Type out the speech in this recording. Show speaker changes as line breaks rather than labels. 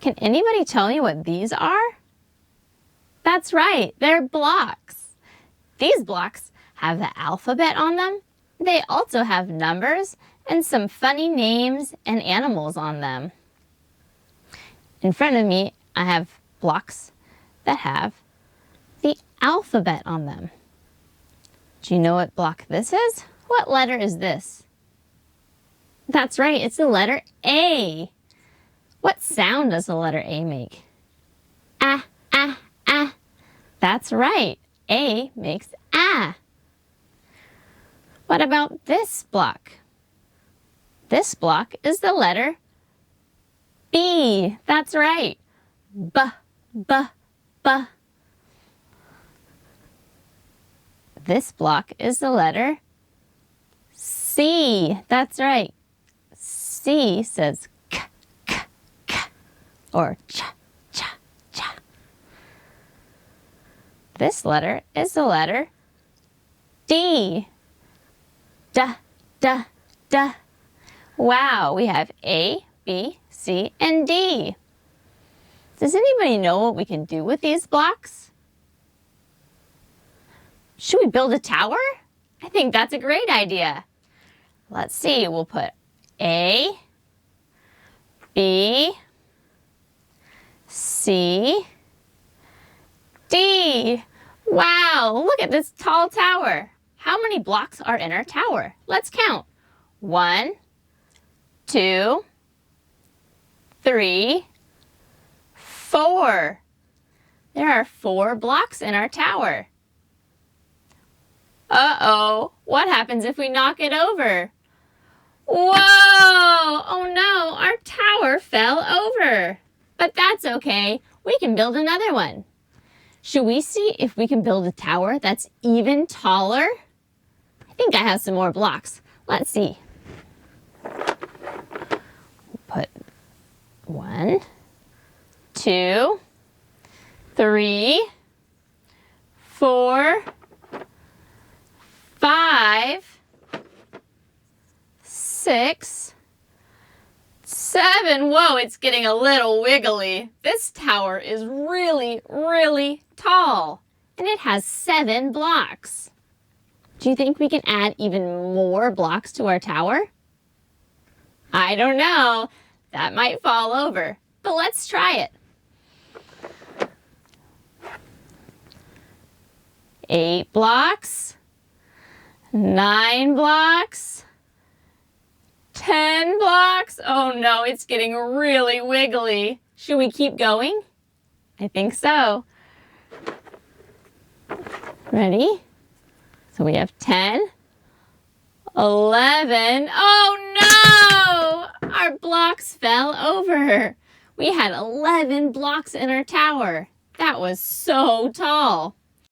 Can anybody tell me what these are? That's right, they're blocks. These blocks have the alphabet on them. They also have numbers and some funny names and animals on them. In front of me, I have blocks that have the alphabet on them. Do you know what block this is? What letter is this? That's right, it's the letter A. What sound does the letter A make? Ah, ah, ah. That's right, A makes ah. What about this block? This block is the letter B. That's right. B, b, b. This block is the letter C. That's right. C says k, k, k, or ch, ch, ch. This letter is the letter D. D, d, d. Wow, we have A, B, C, and D. Does anybody know what we can do with these blocks? Should we build a tower? I think that's a great idea. Let's see, we'll put A, B, C, D. Wow, look at this tall tower. How many blocks are in our tower? Let's count. 1, 2, 3, 4. There are 4 blocks in our tower. Uh-oh, what happens if we knock it over? Whoa! Oh no, our tower fell over. But that's okay, we can build another one. Should we see if we can build a tower that's even taller? I think I have some more blocks. Let's see. Put 1, 2, 3, 4, 5, 6, 7. Whoa, it's getting a little wiggly. This tower is really, really tall, and it has 7 blocks. Do you think we can add even more blocks to our tower? I don't know. That might fall over, but let's try it. 8 blocks, 9 blocks, 10 blocks. Oh no, it's getting really wiggly. Should we keep going? I think so. Ready? So we have 10, 11. Oh no! Our blocks fell over. We had 11 blocks in our tower. That was so tall.